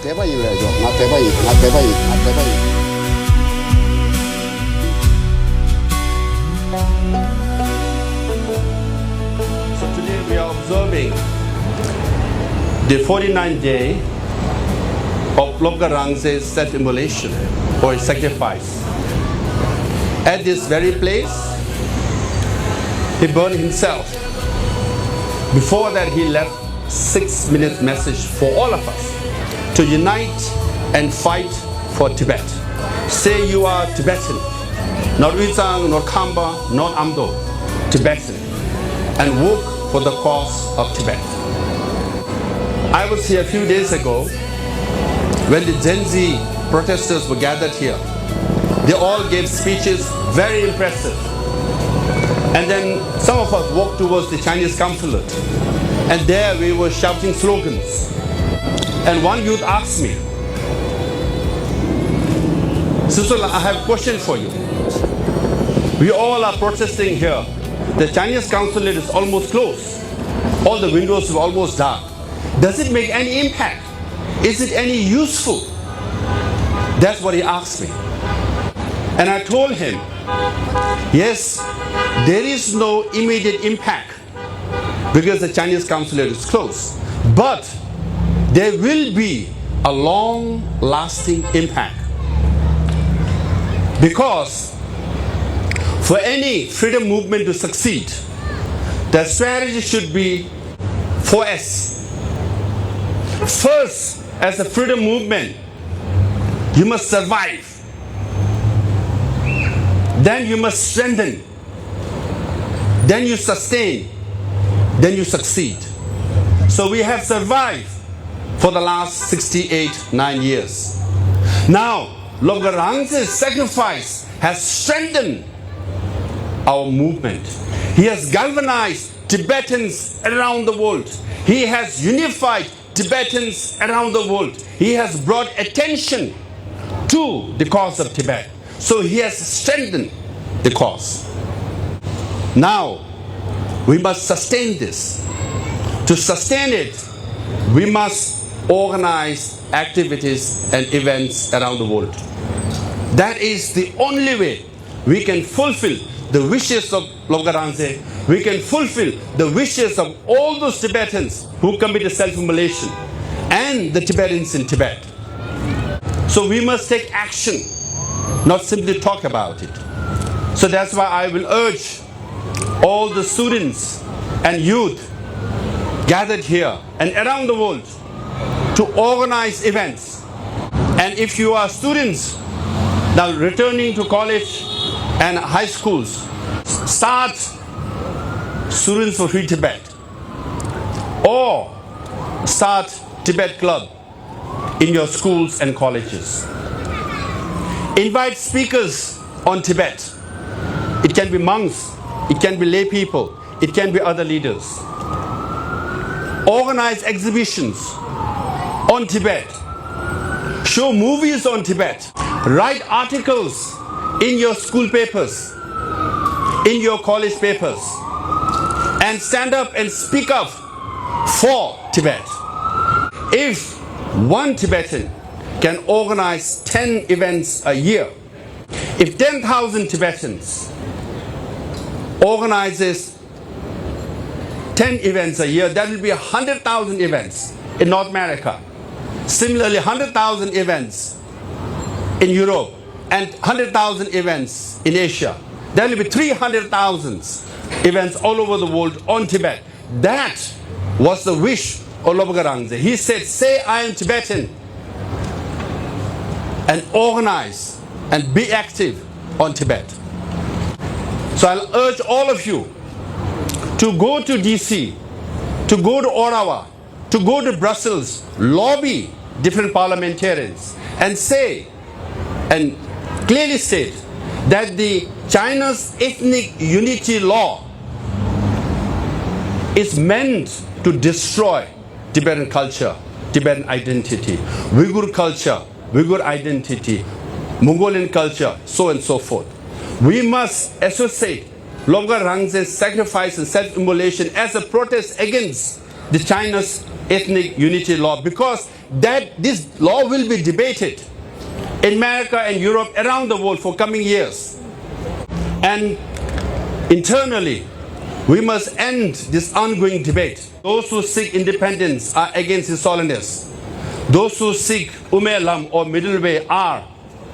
today we are observing the 49th day of Lobgarangze's self-immolation or sacrifice. At this very place, he burned himself. Before that, he left 6-minute message for all of us to unite and fight for Tibet. Say you are Tibetan, not Uyghur, not Khamba, not Amdo, Tibetan, and work for the cause of Tibet. I was here a few days ago when the Gen Z protesters were gathered here. They all gave speeches, very impressive. And then some of us walked towards the Chinese consulate, and there we were shouting slogans. And one youth asked me, Sisur, I have a question for you. We all are protesting here. The Chinese consulate is almost closed. All the windows are almost dark. Does it make any impact? Is it any useful? That's what he asked me. And I told him, yes, there is no immediate impact because the Chinese consulate is closed. But there will be a long-lasting impact. Because for any freedom movement to succeed, the strategy should be 4S. First, as a freedom movement, you must survive. Then you must strengthen. Then you sustain. Then you succeed. So we have survived for the last 9 years. Now, Lobgarangze's sacrifice has strengthened our movement. He has galvanized Tibetans around the world. He has unified Tibetans around the world. He has brought attention to the cause of Tibet. So he has strengthened the cause. Now, we must sustain this. To sustain it, we must organize activities and events around the world. That is the only way we can fulfill the wishes of Lobgarangze. We can fulfill the wishes of all those Tibetans who committed self-immolation and the Tibetans in Tibet. So we must take action, not simply talk about it. So that's why I will urge all the students and youth gathered here and around the world to organize events. And if you are students now returning to college and high schools, start Students for Free Tibet or start Tibet Club in your schools and colleges. Invite speakers on Tibet. It can be monks, it can be lay people, it can be other leaders. Organize exhibitions on Tibet. Show movies on Tibet. Write articles in your school papers, in your college papers, and stand up and speak up for Tibet. If one Tibetan can organize 10 events a year, if 10,000 Tibetans organizes 10 events a year, that will be 100,000 events in North America. Similarly, 100,000 events in Europe and 100,000 events in Asia. There will be 300,000 events all over the world on Tibet. That was the wish of Lobgarangze. He said, say I am Tibetan, and organize and be active on Tibet. So I'll urge all of you to go to DC, to go to Ottawa, to go to Brussels, lobby different parliamentarians and say and clearly state that the China's ethnic unity law is meant to destroy Tibetan culture, Tibetan identity, Uyghur culture, Uyghur identity, Mongolian culture, so and so forth. We must associate Lobgarangze's sacrifice and self-immolation as a protest against the China's ethnic unity law, because that this law will be debated in America and Europe, around the world for coming years. And internally, we must end this ongoing debate. Those who seek independence are against His Holiness. Those who seek Umelam or middle way are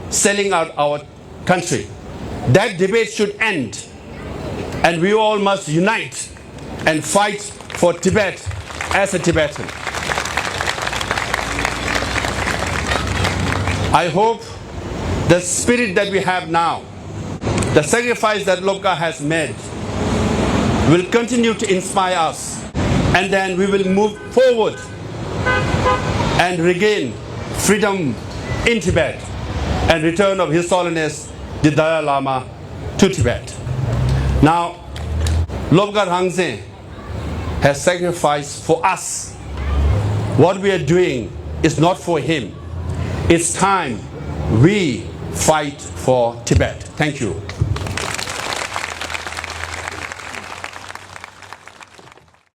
selling out our country. That debate should end, and we all must unite and fight for Tibet as a Tibetan. I hope the spirit that we have now, the sacrifice that Lobka has made, will continue to inspire us, and then we will move forward and regain freedom in Tibet and return of His Holiness the Dalai Lama to Tibet. Now, Lobka Hangze has sacrificed for us. What we are doing is not for him. It's time we fight for Tibet. Thank you.